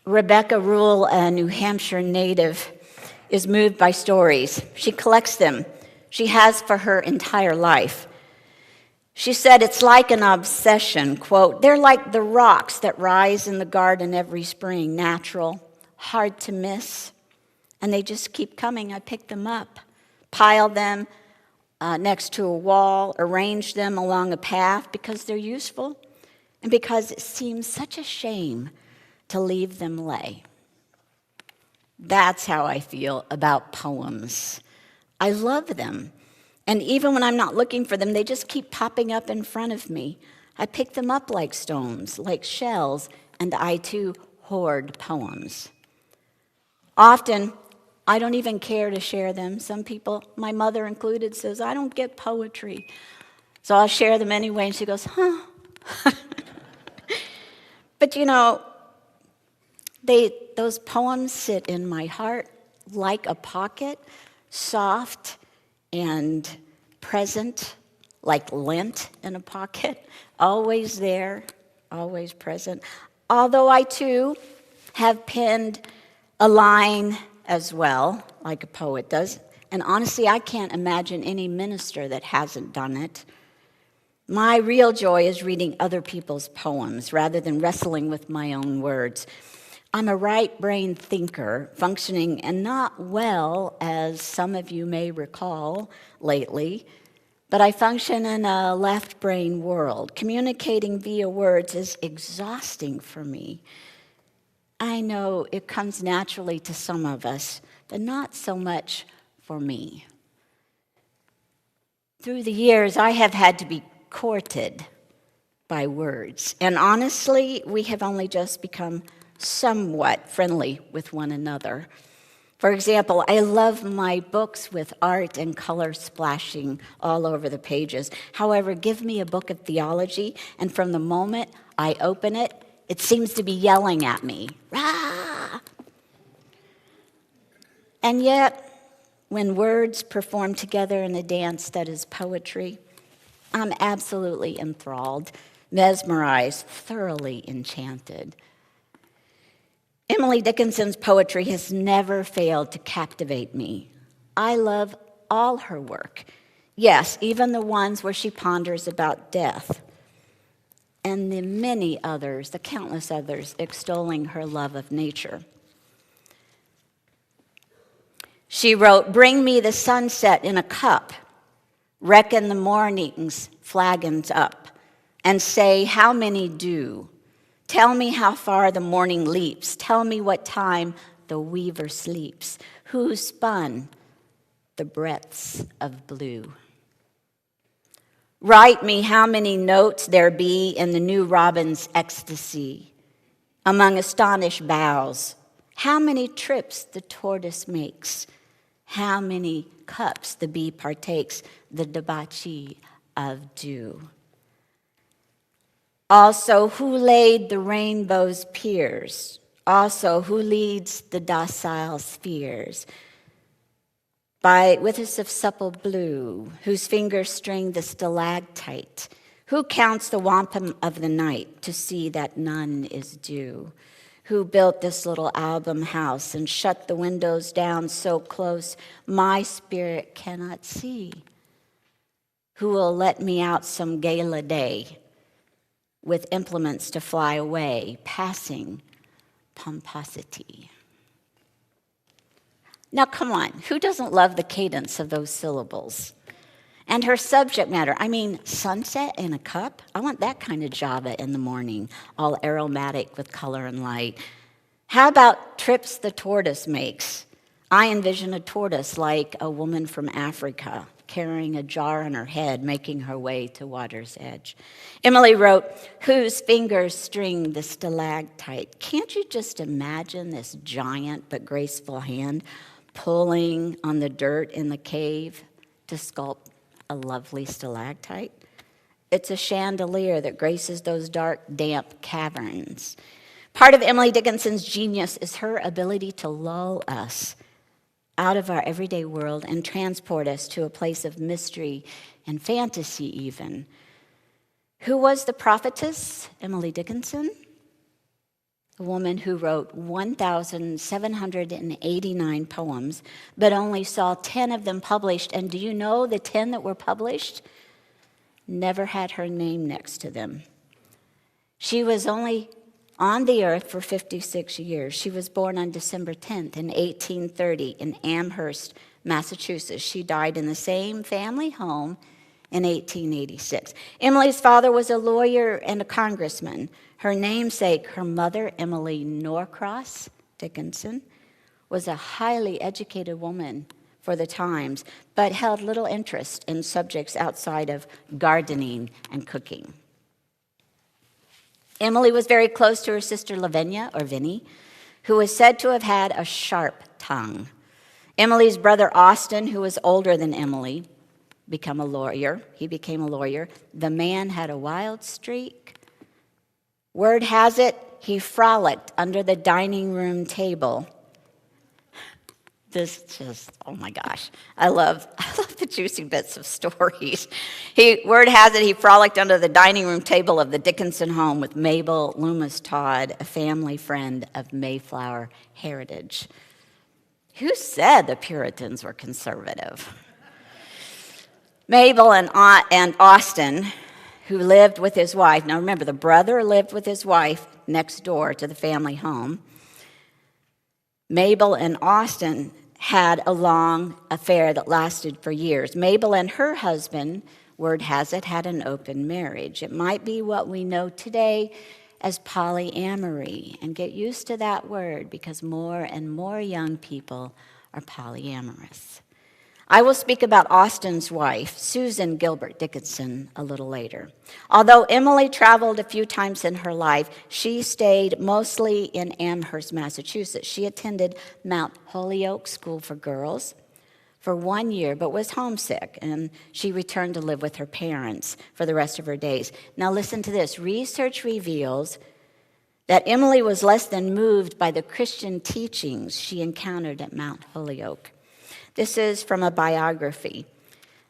Rebecca Rule, a New Hampshire native, is moved by stories. She collects them. She has for her entire life. She said, it's like an obsession, quote, they're like the rocks that rise in the garden every spring, natural, hard to miss, and they just keep coming. I pick them up, pile them next to a wall, arrange them along a path because they're useful and because it seems such a shame to leave them lay. That's how I feel about poems. I love them. And even when I'm not looking for them, they just keep popping up in front of me. I pick them up like stones, like shells, and I too hoard poems. Often, I don't even care to share them. Some people, my mother included, says, I don't get poetry. So I'll share them anyway, and she goes, huh. But you know, those poems sit in my heart like a pocket, soft and present, like lint in a pocket, always there, always present. Although I too have penned a line as well, like a poet does, and honestly, I can't imagine any minister that hasn't done it. My real joy is reading other people's poems rather than wrestling with my own words. I'm a right-brain thinker, functioning and not well, as some of you may recall lately, but I function in a left-brain world. Communicating via words is exhausting for me. I know it comes naturally to some of us, but not so much for me. Through the years, I have had to be courted by words, and honestly, we have only just become somewhat friendly with one another. For example, I love my books with art and color splashing all over the pages. However, give me a book of theology, and from the moment I open it, it seems to be yelling at me. Rah! And yet, when words perform together in a dance that is poetry, I'm absolutely enthralled, mesmerized, thoroughly enchanted. Emily Dickinson's poetry has never failed to captivate me. I love all her work. Yes, even the ones where she ponders about death. And the many others, the countless others, extolling her love of nature. She wrote, bring me the sunset in a cup, reckon the morning's flagons up, and say how many do. Tell me how far the morning leaps. Tell me what time the weaver sleeps. Who spun the breadths of blue? Write me how many notes there be in the new robin's ecstasy. Among astonished boughs, how many trips the tortoise makes. How many cups the bee partakes, the debauchee of dew. Also, who laid the rainbow's piers? Also, who leads the docile spheres? With us of supple blue, whose fingers string the stalactite? Who counts the wampum of the night to see that none is due? Who built this little album house and shut the windows down so close my spirit cannot see? Who will let me out some gala day with implements to fly away, passing pomposity? Now, come on, who doesn't love the cadence of those syllables? And her subject matter, I mean, sunset in a cup? I want that kind of Java in the morning, all aromatic with color and light. How about trips the tortoise makes? I envision a tortoise like a woman from Africa, carrying a jar on her head, making her way to water's edge. Emily wrote, whose fingers string the stalactite? Can't you just imagine this giant but graceful hand pulling on the dirt in the cave to sculpt a lovely stalactite? It's a chandelier that graces those dark, damp caverns. Part of Emily Dickinson's genius is her ability to lull us out of our everyday world and transport us to a place of mystery and fantasy even. Who was the prophetess, Emily Dickinson? a woman who wrote 1,789 poems, but only saw 10 of them published. And do you know the 10 that were published never had her name next to them? She was only on the earth for 56 years. She was born on December 10th in 1830 in Amherst, Massachusetts. She died in the same family home in 1886. Emily's father was a lawyer and a congressman. Her namesake, her mother, Emily Norcross Dickinson, was a highly educated woman for the times, but held little interest in subjects outside of gardening and cooking. Emily was very close to her sister Lavinia, or Vinnie, who was said to have had a sharp tongue. Emily's brother Austin, who was older than Emily, became a lawyer. The man had a wild streak. Word has it, he frolicked under the dining room table. This just, oh my gosh, I love the juicy bits of stories. Word has it, he frolicked under the dining room table of the Dickinson home with Mabel Loomis Todd, a family friend of Mayflower heritage. Who said the Puritans were conservative? Mabel and Austin, who lived with his wife. Now remember, the brother lived with his wife next door to the family home. Mabel and Austin had a long affair that lasted for years. Mabel and her husband, word has it, had an open marriage. It might be what we know today as polyamory. And get used to that word because more and more young people are polyamorous. I will speak about Austin's wife, Susan Gilbert Dickinson, a little later. Although Emily traveled a few times in her life, she stayed mostly in Amherst, Massachusetts. She attended Mount Holyoke School for Girls for 1 year, but was homesick, and she returned to live with her parents for the rest of her days. Now listen to this. Research reveals that Emily was less than moved by the Christian teachings she encountered at Mount Holyoke. This is from a biography.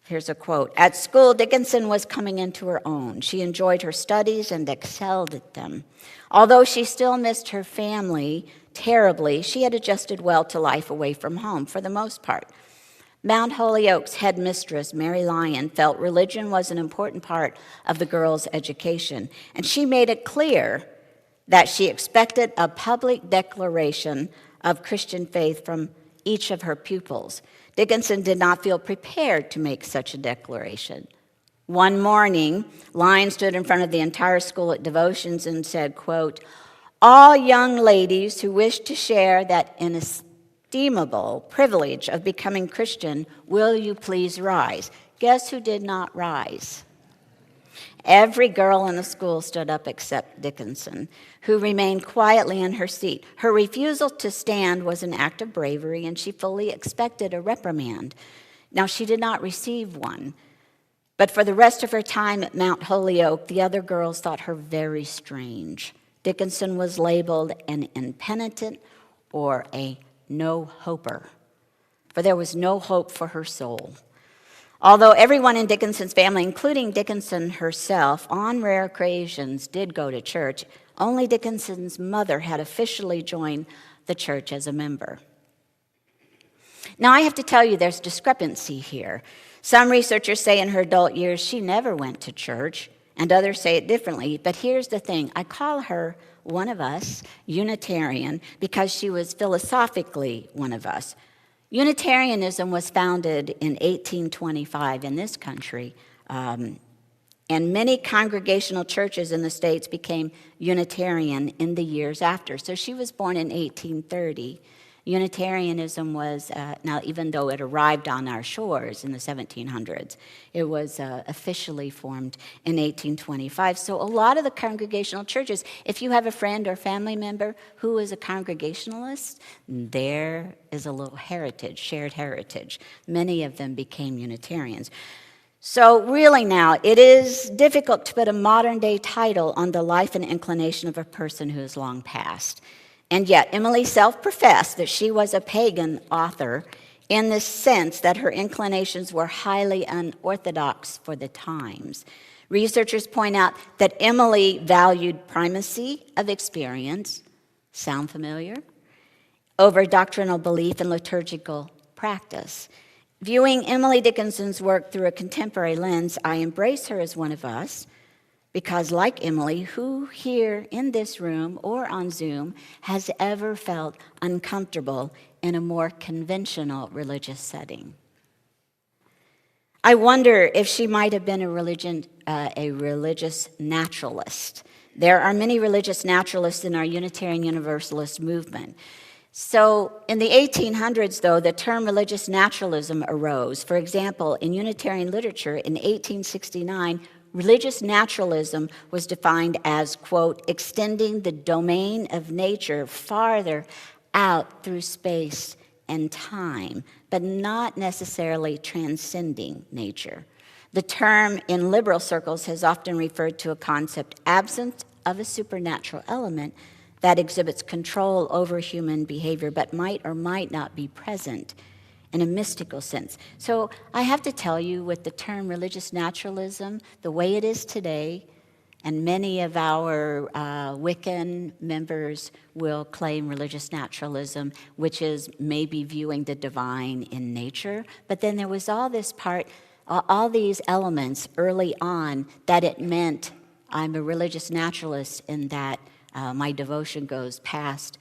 Here's a quote. At school, Dickinson was coming into her own. She enjoyed her studies and excelled at them. Although she still missed her family terribly, she had adjusted well to life away from home for the most part. Mount Holyoke's headmistress, Mary Lyon, felt religion was an important part of the girls' education, and she made it clear that she expected a public declaration of Christian faith from each of her pupils. Dickinson did not feel prepared to make such a declaration. One morning, Lyon stood in front of the entire school at devotions and said, quote, all young ladies who wish to share that inestimable privilege of becoming Christian, will you please rise? Guess who did not rise? Every girl in the school stood up except Dickinson, who remained quietly in her seat. Her refusal to stand was an act of bravery, and she fully expected a reprimand. Now, she did not receive one, but for the rest of her time at Mount Holyoke, the other girls thought her very strange. Dickinson was labeled an impenitent or a no-hoper, for there was no hope for her soul. Although everyone in Dickinson's family, including Dickinson herself, on rare occasions did go to church, only Dickinson's mother had officially joined the church as a member. Now, I have to tell you, there's discrepancy here. Some researchers say in her adult years she never went to church, and others say it differently. But here's the thing. I call her one of us, Unitarian, because she was philosophically one of us. Unitarianism was founded in 1825 in this country, and many congregational churches in the States became Unitarian in the years after. So she was born in 1830. Unitarianism was, now even though it arrived on our shores in the 1700s, it was officially formed in 1825. So a lot of the congregational churches, if you have a friend or family member who is a Congregationalist, there is a little heritage, shared heritage. Many of them became Unitarians. So really now, it is difficult to put a modern-day title on the life and inclination of a person who is long past. And yet, Emily self-professed that she was a pagan author in the sense that her inclinations were highly unorthodox for the times. Researchers point out that Emily valued primacy of experience Sound familiar? Over doctrinal belief and liturgical practice. Viewing Emily Dickinson's work through a contemporary lens, I embrace her as one of us because, like Emily, who here in this room or on Zoom has ever felt uncomfortable in a more conventional religious setting? I wonder if she might have been a religious naturalist. There are many religious naturalists in our Unitarian Universalist movement. So in the 1800s, though, the term religious naturalism arose. For example, in Unitarian literature in 1869, religious naturalism was defined as, quote, extending the domain of nature farther out through space and time, but not necessarily transcending nature. The term in liberal circles has often referred to a concept absent of a supernatural element that exhibits control over human behavior, but might or might not be present in a mystical sense. So I have to tell you, with the term religious naturalism, the way it is today, and many of our Wiccan members will claim religious naturalism, which is maybe viewing the divine in nature. But then there was all this part, all these elements early on that it meant I'm a religious naturalist in that my devotion goes past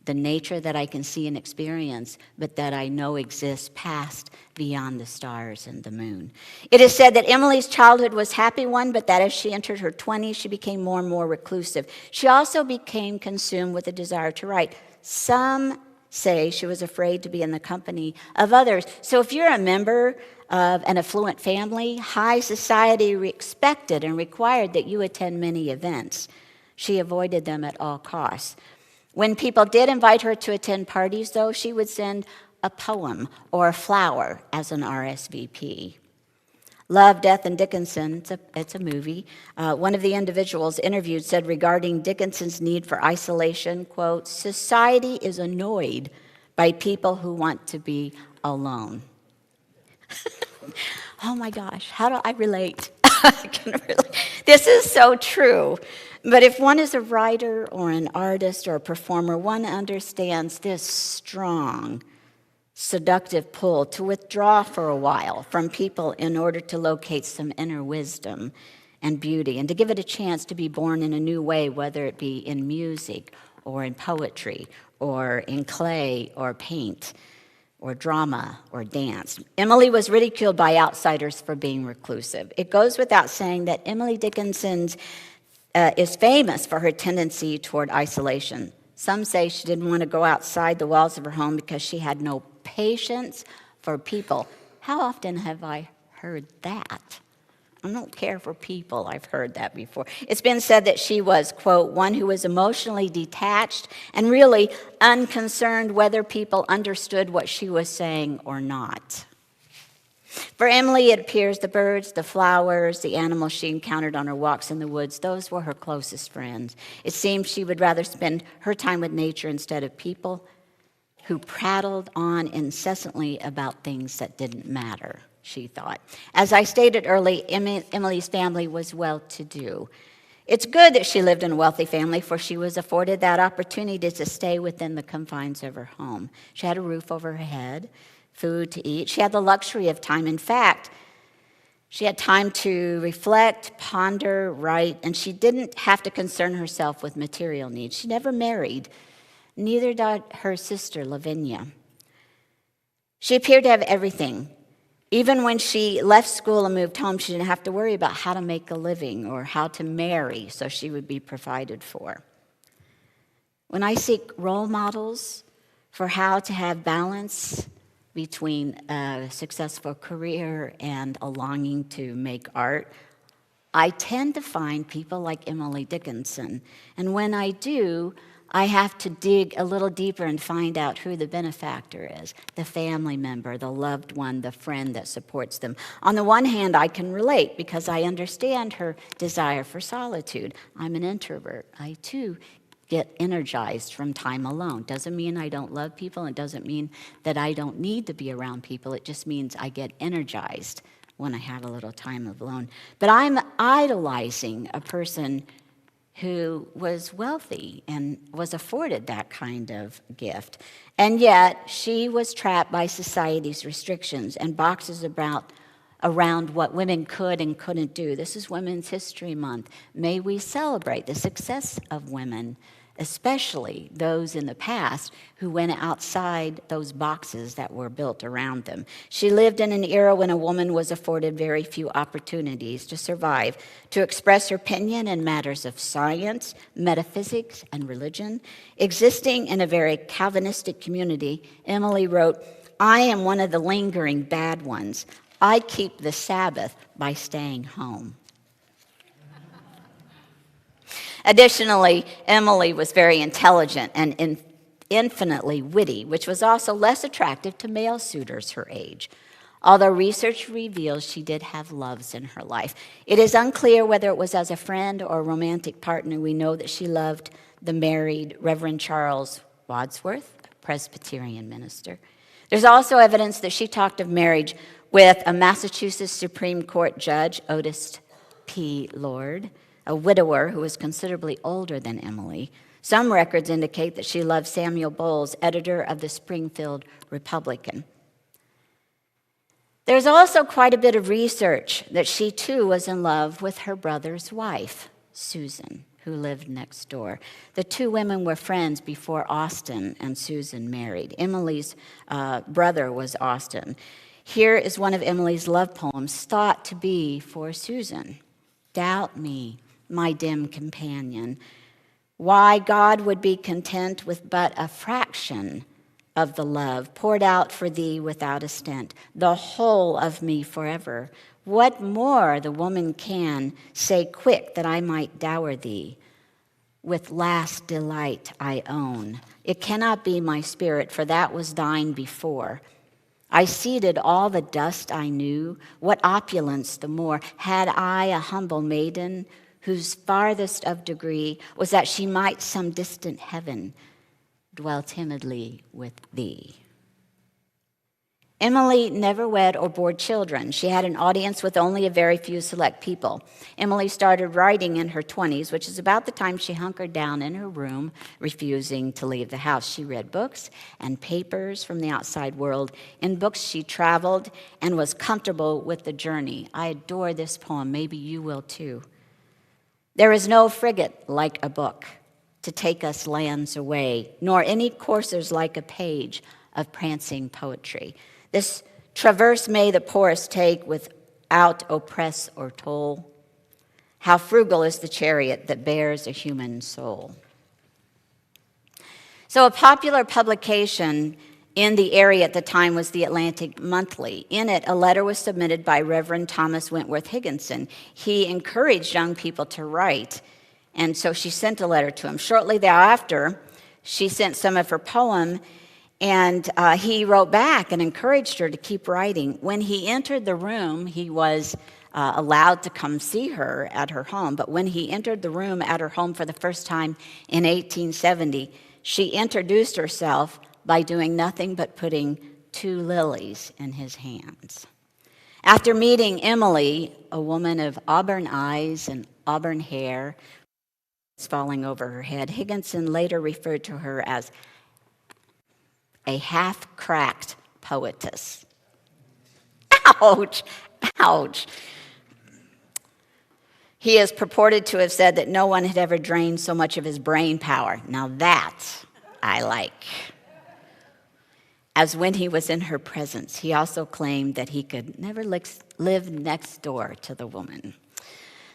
the nature that I can see and experience, but that I know exists past, beyond the stars and the moon. It is said that Emily's childhood was a happy one, but that as she entered her 20s, she became more and more reclusive. She also became consumed with a desire to write. Some say she was afraid to be in the company of others. So if you're a member of an affluent family, high society expected and required that you attend many events. She avoided them at all costs. When people did invite her to attend parties, though, she would send a poem or a flower as an RSVP. Love, Death, and Dickinson, it's a movie. One of the individuals interviewed said regarding Dickinson's need for isolation, quote, society is annoyed by people who want to be alone. Oh my gosh, how do I relate? I can relate. This is so true. But if one is a writer or an artist or a performer, one understands this strong, seductive pull to withdraw for a while from people in order to locate some inner wisdom and beauty, and to give it a chance to be born in a new way, whether it be in music or in poetry or in clay or paint or drama or dance. Emily was ridiculed by outsiders for being reclusive. It goes without saying that Emily Dickinson is famous for her tendency toward isolation. Some say she didn't want to go outside the walls of her home because she had no patience for people. How often have I heard that? I don't care for people. I've heard that before. It's been said that she was, quote, one who was emotionally detached and really unconcerned whether people understood what she was saying or not. For Emily, it appears the birds, the flowers, the animals she encountered on her walks in the woods, those were her closest friends. It seems she would rather spend her time with nature instead of people who prattled on incessantly about things that didn't matter, she thought. As I stated early, Emily's family was well-to-do. It's good that she lived in a wealthy family, for she was afforded that opportunity to stay within the confines of her home. She had a roof over her head, food to eat. She had the luxury of time. In fact, she had time to reflect, ponder, write, and she didn't have to concern herself with material needs. She never married. Neither did her sister, Lavinia. She appeared to have everything. Even when she left school and moved home, she didn't have to worry about how to make a living or how to marry, so she would be provided for. When I seek role models for how to have balance between a successful career and a longing to make art, I tend to find people like Emily Dickinson. And when I do, I have to dig a little deeper and find out who the benefactor is, the family member, the loved one, the friend that supports them. On the one hand, I can relate because I understand her desire for solitude. I'm an introvert. I, too, get energized from time alone. Doesn't mean I don't love people. It doesn't mean that I don't need to be around people. It just means I get energized when I have a little time alone. But I'm idolizing a person who was wealthy and was afforded that kind of gift. And yet, she was trapped by society's restrictions and boxes around what women could and couldn't do. This is Women's History Month. May we celebrate the success of women, especially those in the past who went outside those boxes that were built around them. She lived in an era when a woman was afforded very few opportunities to survive, to express her opinion in matters of science, metaphysics, and religion. Existing in a very Calvinistic community, Emily wrote, "I am one of the lingering bad ones. I keep the Sabbath by staying home." Additionally, Emily was very intelligent and infinitely witty, which was also less attractive to male suitors her age. Although research reveals she did have loves in her life. It is unclear whether it was as a friend or a romantic partner. We know that she loved the married Reverend Charles Wadsworth, a Presbyterian minister. There's also evidence that she talked of marriage with a Massachusetts Supreme Court judge, Otis P. Lord, a widower who was considerably older than Emily. Some records indicate that she loved Samuel Bowles, editor of the Springfield Republican. There's also quite a bit of research that she too was in love with her brother's wife, Susan, who lived next door. The two women were friends before Austin and Susan married. Emily's brother was Austin. Here is one of Emily's love poems thought to be for Susan. "Doubt me, my dim companion, why God would be content with but a fraction of the love poured out for thee without a stint, the whole of me forever. What more the woman can say quick that I might dower thee? With last delight I own. It cannot be my spirit, for that was thine before. I ceded all the dust I knew. What opulence the more? Had I a humble maiden, whose farthest of degree was that she might some distant heaven dwell timidly with thee." Emily never wed or bore children. She had an audience with only a very few select people. Emily started writing in her 20s, which is about the time she hunkered down in her room, refusing to leave the house. She read books and papers from the outside world. In books, she traveled and was comfortable with the journey. I adore this poem. Maybe you will too. "There is no frigate like a book to take us lands away, nor any coursers like a page of prancing poetry. This traverse may the poorest take without oppress or toll. How frugal is the chariot that bears a human soul." So a popular publication in the area at the time was the Atlantic Monthly. In it, a letter was submitted by Reverend Thomas Wentworth Dickinson. He encouraged young people to write, and so she sent a letter to him. Shortly thereafter, she sent some of her poem, and he wrote back and encouraged her to keep writing. When he entered the room, he was allowed to come see her at her home, but when he entered the room at her home for the first time in 1870, she introduced herself by doing nothing but putting 2 lilies in his hands. After meeting Emily, a woman of auburn eyes and auburn hair falling over her head, Dickinson later referred to her as a half-cracked poetess. Ouch! Ouch! He is purported to have said that no one had ever drained so much of his brain power. Now that I like. As when he was in her presence, he also claimed that he could never live next door to the woman.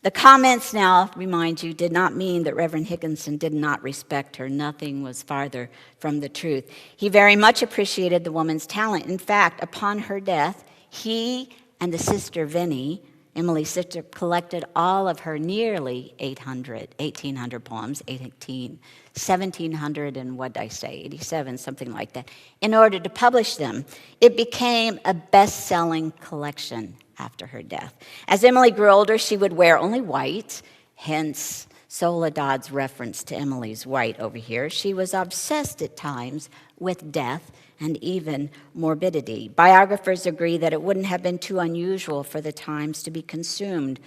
The comments now, remind you, did not mean that Reverend Dickinson did not respect her. Nothing was farther from the truth. He very much appreciated the woman's talent. In fact, upon her death, he and the sister Vinnie, Emily's sister, collected all of her nearly 1,800 poems, 1,700 and what did I say, 87, something like that, in order to publish them. It became a best-selling collection after her death. As Emily grew older, she would wear only white, hence Soledad's reference to Emily's white over here. She was obsessed at times with death and even morbidity. Biographers agree that it wouldn't have been too unusual for the times to be consumed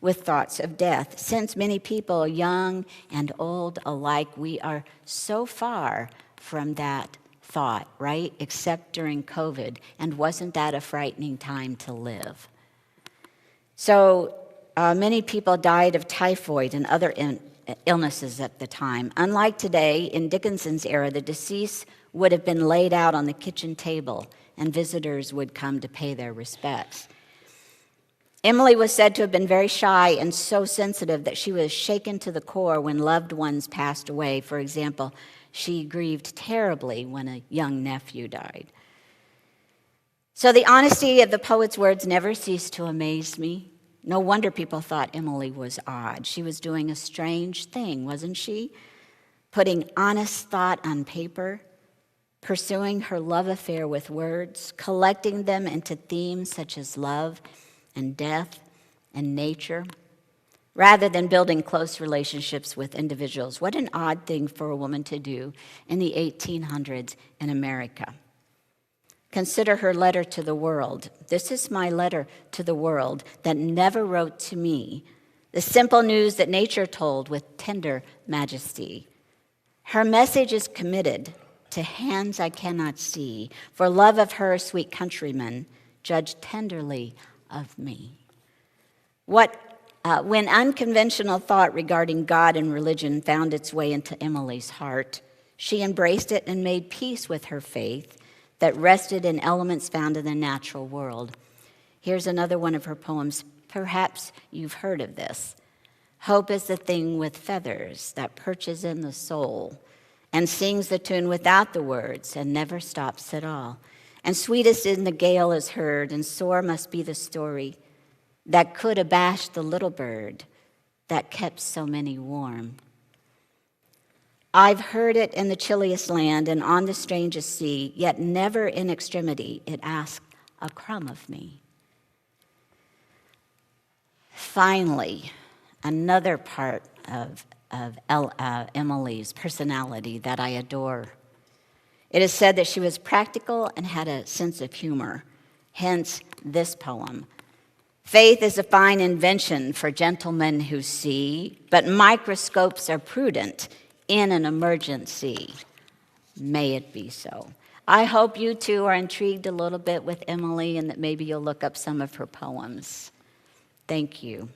with thoughts of death. Since many people, young and old alike, we are so far from that thought, right? Except during COVID. And wasn't that a frightening time to live? So many people died of typhoid and other illnesses at the time. Unlike today, in Dickinson's era, the deceased would have been laid out on the kitchen table and visitors would come to pay their respects. Emily was said to have been very shy and so sensitive that she was shaken to the core when loved ones passed away. For example, she grieved terribly when a young nephew died. So the honesty of the poet's words never ceased to amaze me. No wonder people thought Emily was odd. She was doing a strange thing, wasn't she? Putting honest thought on paper, pursuing her love affair with words, collecting them into themes such as love and death and nature, rather than building close relationships with individuals. What an odd thing for a woman to do in the 1800s in America. Consider her letter to the world. This is my letter to the world that never wrote to me, the simple news that nature told with tender majesty. Her message is committed to hands I cannot see, for love of her, sweet countrymen, judge tenderly of me. When unconventional thought regarding God and religion found its way into Emily's heart, she embraced it and made peace with her faith that rested in elements found in the natural world. Here's another one of her poems. Perhaps you've heard of this. Hope is the thing with feathers that perches in the soul and sings the tune without the words and never stops at all. And sweetest in the gale is heard, and sore must be the story that could abash the little bird that kept so many warm. I've heard it in the chilliest land and on the strangest sea, yet never in extremity it asked a crumb of me. Finally, another part of Emily's personality that I adore. It is said that she was practical and had a sense of humor, hence this poem. Faith is a fine invention for gentlemen who see, but microscopes are prudent in an emergency. May it be so. I hope you too are intrigued a little bit with Emily and that maybe you'll look up some of her poems. Thank you.